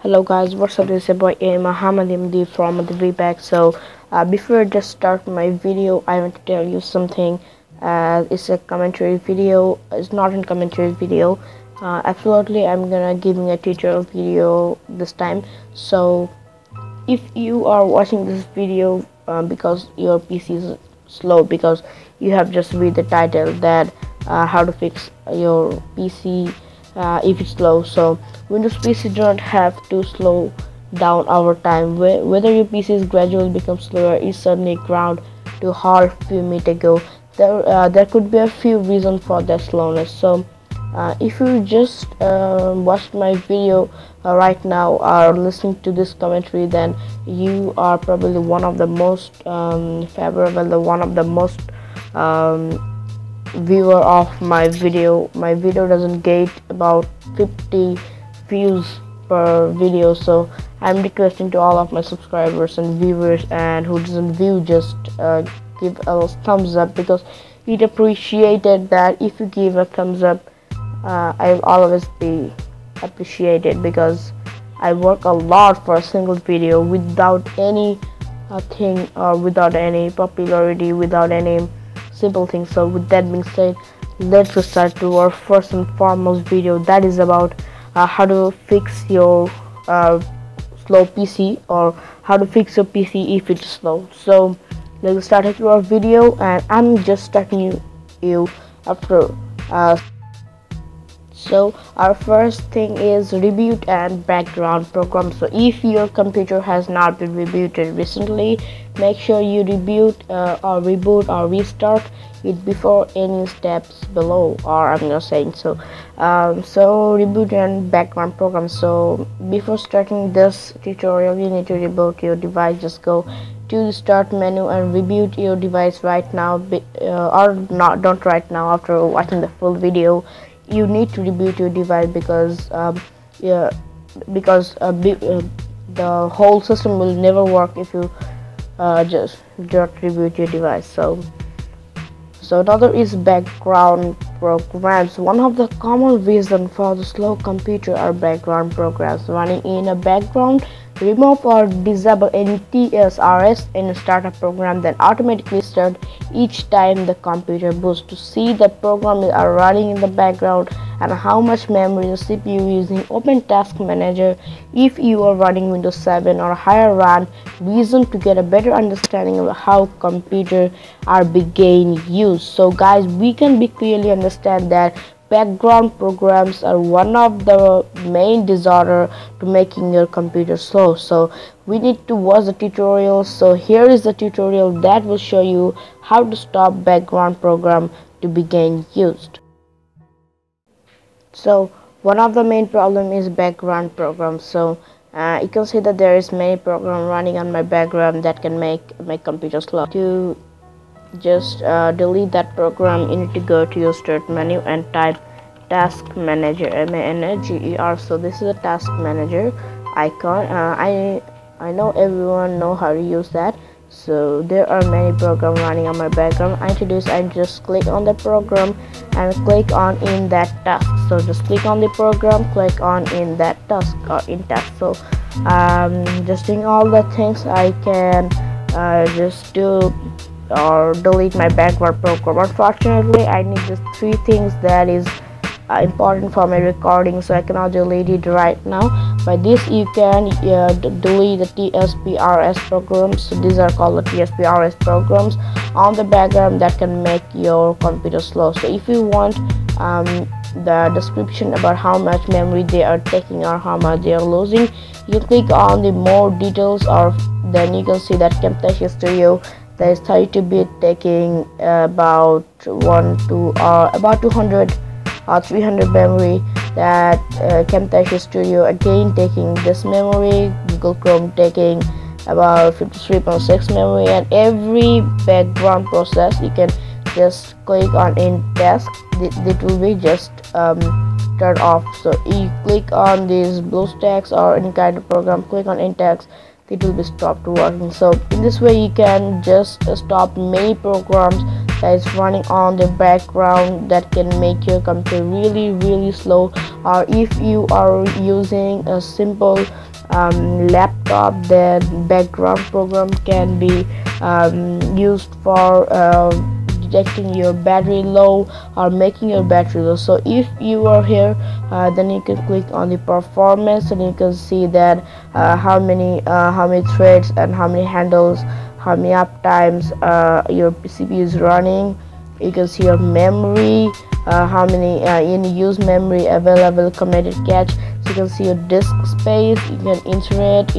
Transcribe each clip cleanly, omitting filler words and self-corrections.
Hello guys, what's up? This is your boy Muhammad Yeamin Adib from AdibRepack. Before I just start my video, I want to tell you something. It's a commentary video. It's not a commentary video. Absolutely, I'm gonna giving a tutorial video this time. So if you are watching this video because your PC is slow, because you have just read the title that how to fix your PC if it's slow. So Windows PC do not have to slow down over time. Whether your PC's gradually becomes slower is certainly ground to halt few minutes ago. There could be a few reasons for that slowness. So if you just watched my video right now or listening to this commentary, then you are probably one of the most favorable, one of the most viewer of my video. My video doesn't get about 50 views per video, so I'm requesting to all of my subscribers and viewers, and who doesn't view, just give a thumbs up, because it appreciated that if you give a thumbs up. I'll always be appreciated, because I work a lot for a single video without any thing, or without any popularity, without any simple things. So with that being said, let's get started to our first and foremost video, that is about how to fix your slow PC, or how to fix your PC if it's slow. So let's get started to our video, and I'm just starting you after so our first thing is reboot and background program. So if your computer has not been rebooted recently, make sure you reboot or reboot or restart it before any steps below, or I'm not saying so. So reboot and background program. So before starting this tutorial, you need to reboot your device. Just go to the start menu and reboot your device right now, or not, don't right now, after watching the full video. You need to reboot your device, because the whole system will never work if you just don't reboot your device. So another is background programs. One of the common reasons for the slow computer are background programs running in a background. Remove or disable any TSRS in a startup program, then automatically start each time the computer boots. To see that programs are running in the background and how much memory the CPU using, open Task Manager. If you are running Windows 7 or higher, run reason to get a better understanding of how computers are being used. So guys, we can be clearly understand that background programs are one of the main disorder to making your computer slow. So we need to watch the tutorial. So here is the tutorial that will show you how to stop background program to begin used. So one of the main problem is background programs. So you can see that there is many programs running on my background that can make my computer slow. To just delete that program, you need to go to your start menu and type Task Manager, MANAGER. So this is a Task Manager icon. I know everyone know how to use that. So there are many programs running on my background. I just click on the program and click on in that task. So just click on the program, click on in that task or in task. So just doing all the things I can just do or delete my background program. Unfortunately, I need just three things that is important for my recording, so I cannot delete it right now. By this you can delete the TSPRS programs. So these are called the TSPRS programs on the background that can make your computer slow. So if you want the description about how much memory they are taking or how much they are losing, you click on the more details, or then you can see that Camtasia Studio, there is 32-bit taking about 200 or 300 memory. That Camtasia Studio again taking this memory, Google Chrome taking about 53.6 memory, and every background process you can just click on in task. It will be just turned off. So you click on these BlueStacks or any kind of program, click on in task, it will be stopped working. So in this way you can just stop many programs that is running on the background that can make your computer really slow. Or if you are using a simple laptop, then background program can be used for detecting your battery low or making your battery low. So if you are here, then you can click on the performance and you can see that how many threads and how many handles, how many uptimes your CPU is running. You can see your memory, how many in use memory available, committed cache. So you can see your disk space, you can internet,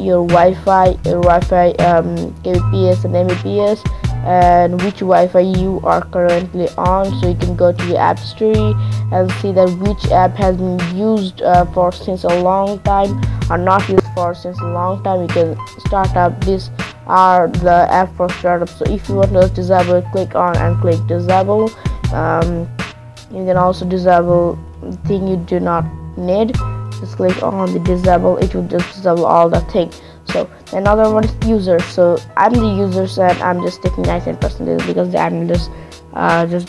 your Wi-Fi, kbps and mbps, and which Wi-Fi you are currently on. So you can go to your app history and see that which app has been used for since a long time or not used for since a long time. You can start up. These are the app for startup. So if you want to disable, click on and click disable. You can also disable the thing you do not need. Just click on the disable, it will just disable all the thing. So another one is users. So I'm the users and I'm just taking 19% because I'm just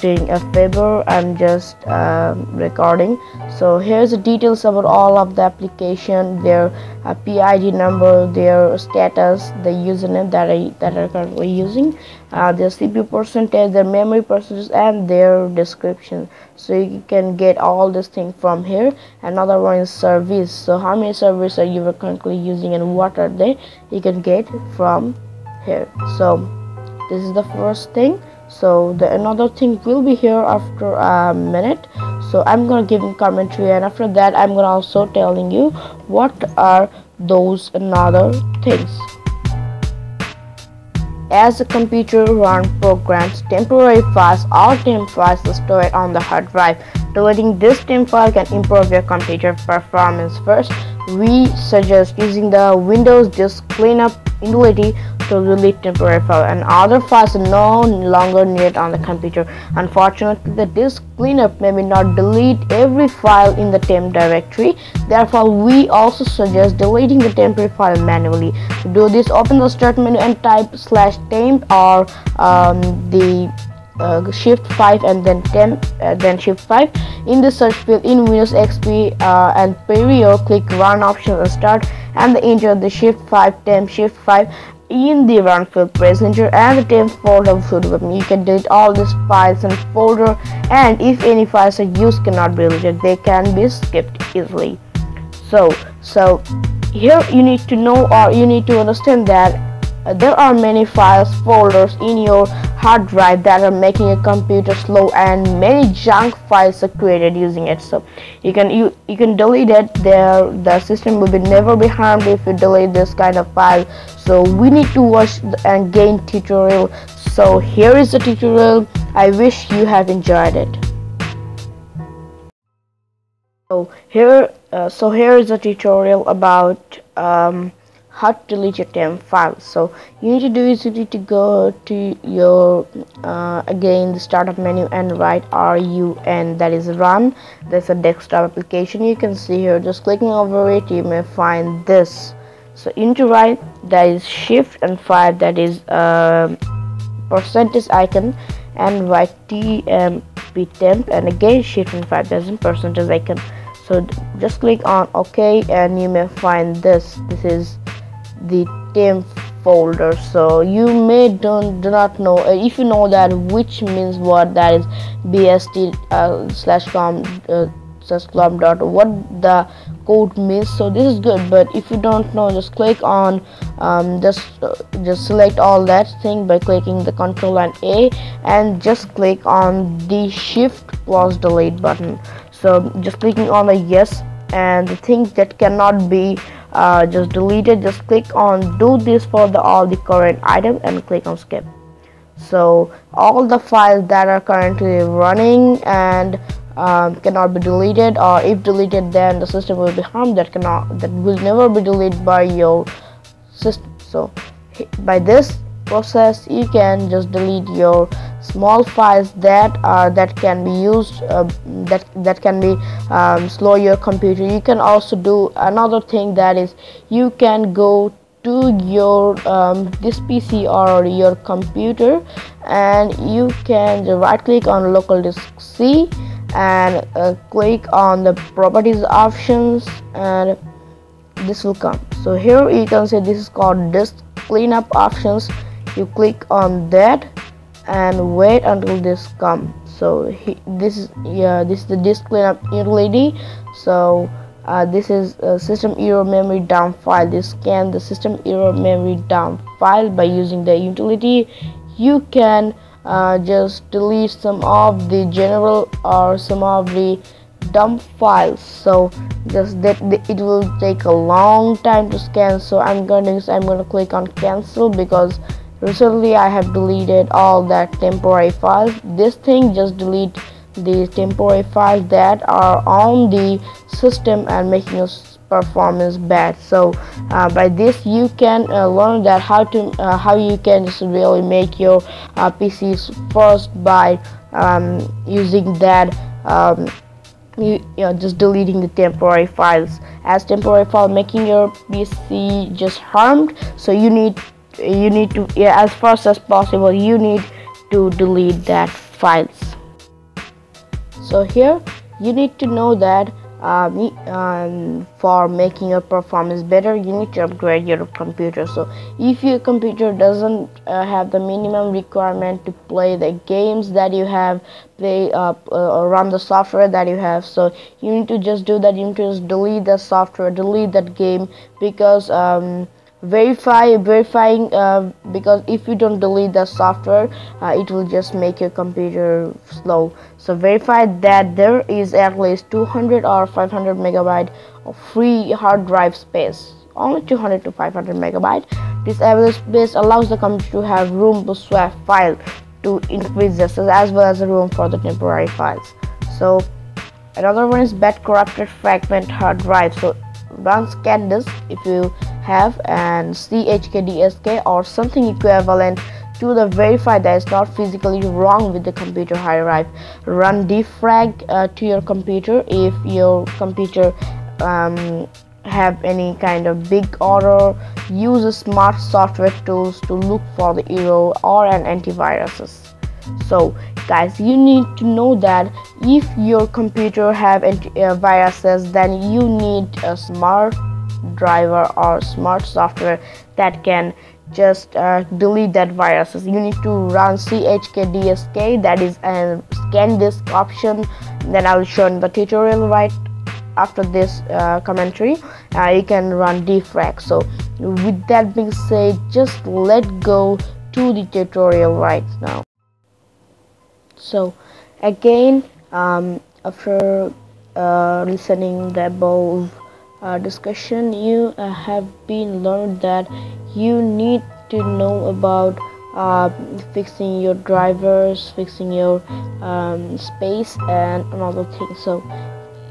doing a favor. I'm just recording. So here's the details about all of the application, their PID number, their status, the username that are currently using, their CPU percentage, their memory percentage, and their description. So you can get all this thing from here. Another one is service. So how many servers are you currently using and what are they? You can get from here. So this is the first thing. So the another thing will be here after a minute. So I'm gonna give in commentary, and after that I'm gonna also telling you what are those another things. As the computer run programs, temporary files or temp files are stored on the hard drive. Deleting this temp file can improve your computer performance. First, we suggest using the Windows Disk Cleanup ability to delete temporary file, and other files are no longer needed on the computer. Unfortunately, the disk cleanup may not delete every file in the temp directory. Therefore, we also suggest deleting the temporary file manually. To do this, open the start menu and type /temp or the shift 5 and then temp, then shift 5 in the search field in Windows XP and Perio. Click run option and start and enter the shift 5 temp shift 5 in the run field. Press enter and the temp folder should open. You can delete all these files and folder, and if any files are used cannot be deleted, they can be skipped easily. So here you need to know, or you need to understand that there are many files, folders in your hard drive that are making your computer slow, and many junk files are created using it. So you can delete it. The system will never be harmed if you delete this kind of file. So we need to watch and gain tutorial. So here is the tutorial. I wish you have enjoyed it. So here is a tutorial about how to delete your temp file. So you need to do is you need to go to your again the startup menu and write RUN, that is run. There's a desktop application. You can see here, just clicking over it you may find this. So into right, that is shift and 5, that is percentage icon, and write TMP temp, and again shift and 5, that's a percentage icon. So just click on OK and you may find this is the temp folder. So you may do not know, if you know that which means what, that is bst/com dot what the code means. So this is good, but if you don't know, just click on just select all that thing by clicking the Control and A, and just click on the shift plus delete button. So just clicking on the yes, and the things that cannot be just deleted, just click on do this for all the current item and click on skip. So all the files that are currently running and cannot be deleted, or if deleted then the system will be harmed, that will never be deleted by your system. So by this process you can just delete your small files that can be used that can be slow your computer. You can also do another thing, that is you can go to your this PC or your computer, and you can right click on local disk C and click on the properties options, and this will come. So here you can say this is called disk cleanup options. You click on that and wait until this comes. So this is the disk cleanup utility. So this is a system error memory dump file. This scan the system error memory dump file. By using the utility, you can just delete some of the general or some of the dump files. So just that it will take a long time to scan. So I'm gonna click on cancel, because recently I have deleted all that temporary files. This thing just delete the temporary files that are on the system and making us performance bad. So by this you can learn that how you can just really make your PCs first by using that you know, just deleting the temporary files, as temporary file making your PC just harmed. So you need to, as fast as possible, you need to delete that files. So here you need to know that for making your performance better, you need to upgrade your computer. So if your computer doesn't have the minimum requirement to play the games that you have, or run the software that you have, so you need to just do that. You need to just delete the software, delete that game, because verifying because if you don't delete the software, it will just make your computer slow. So verify that there is at least 200 or 500 megabyte of free hard drive space. Only 200 to 500 megabyte. This available space allows the computer to have room to swap file to increase the size, as well as the room for the temporary files. So another one is bad corrupted fragment hard drive. So run scan disk if you have, and chkdsk or something equivalent to the verify that is not physically wrong with the computer hard drive. Run defrag to your computer if your computer have any kind of big error. Use smart software tools to look for the error or an antiviruses. So guys, you need to know that if your computer have viruses, then you need a smart driver or smart software that can just delete that viruses. You need to run chkdsk, that is a scan disk option. Then I will show in the tutorial right after this commentary. You can run defrag. So with that being said, just let go to the tutorial right now. So again, after listening the above discussion, you have been learned that you need to know about fixing your drivers, fixing your space, and another thing. So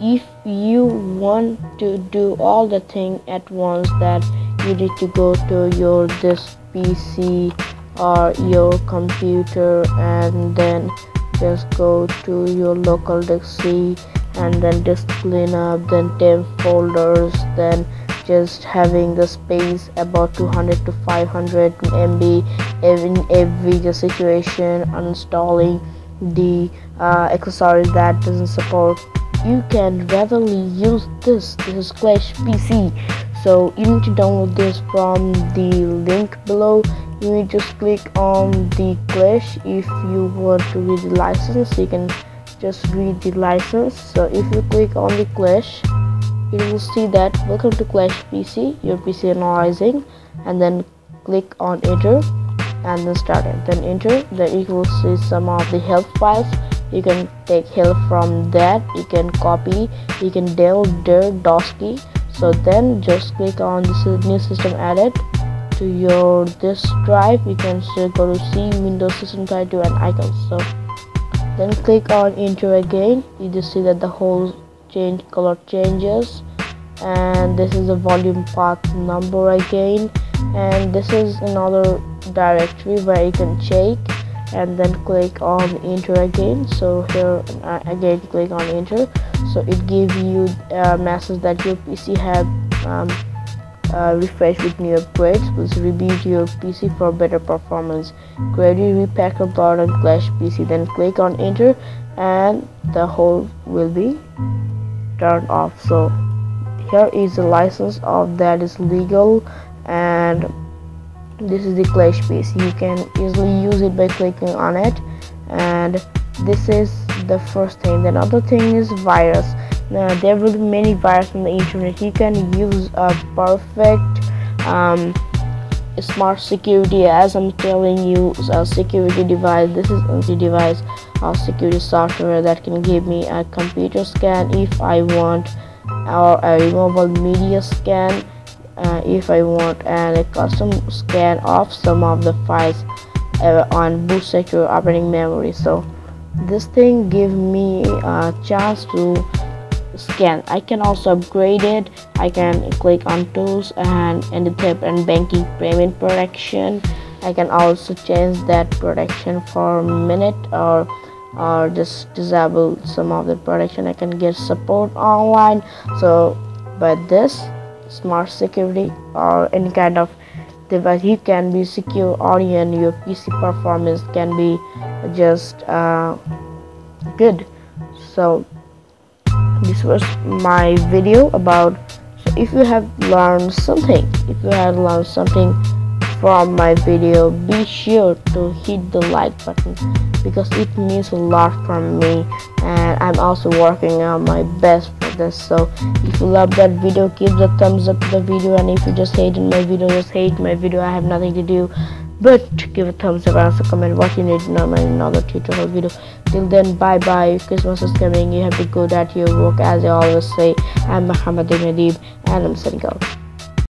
if you want to do all the thing at once, that you need to go to your disk PC or your computer, and then just go to your local disk C, and then disk cleanup, then temp folders, then just having the space about 200 to 500 MB in every situation, uninstalling the accessories that doesn't support. You can readily use this is KleshPC. So you need to download this from the link below. You need to just click on the Klesh. If you want to read the license, you can just read the license. So if you click on the Klesh, you will see that welcome to KleshPC, your PC analyzing, and then click on enter and then start it. Then enter, then you will see some of the help files. You can take help from that, you can copy, you can download their DOSKey. So then just click on this new system added to your disk drive. You can still go to C, Windows System Title and icons. So then click on enter again. You just see that the whole color changes, and this is the volume path number again, and this is another directory where you can check, and then click on enter again. So here again click on enter. So it gives you a message that your PC have refreshed with new upgrades. Please reboot your PC for better performance. Create Repacker and KleshPC. Then click on enter, and the whole will be turned off. So here is the license of that is legal, and this is the KleshPC. You can easily use it by clicking on it, and this is the first thing. The other thing is virus. Now there will be many viruses on the internet. You can use a perfect smart security, as I'm telling you, a security device. This is anti-device security software that can give me a computer scan if I want, or a removable media scan if I want, and a custom scan of some of the files on boot secure operating memory. So this thing give me a chance to scan. I can also upgrade it. I can click on tools and the tab and banking payment protection. I can also change that protection for a minute, or just disable some of the protection. I can get support online. So by this smart security or any kind of device, you can be secure, or your PC performance can be just good. So this was my video about. So if you have learned something, from my video, be sure to hit the like button, because it means a lot from me, and I'm also working on my best for this. So if you love that video, give the thumbs up to the video, and if you just hate my video, just hate my video. I have nothing to do but give a thumbs up and also comment what you need to know in another tutorial video. Till then, bye bye. Christmas is coming. You have to be good at your work, as I always say. I'm Muhammad Yeamin Adib, and I'm signing out.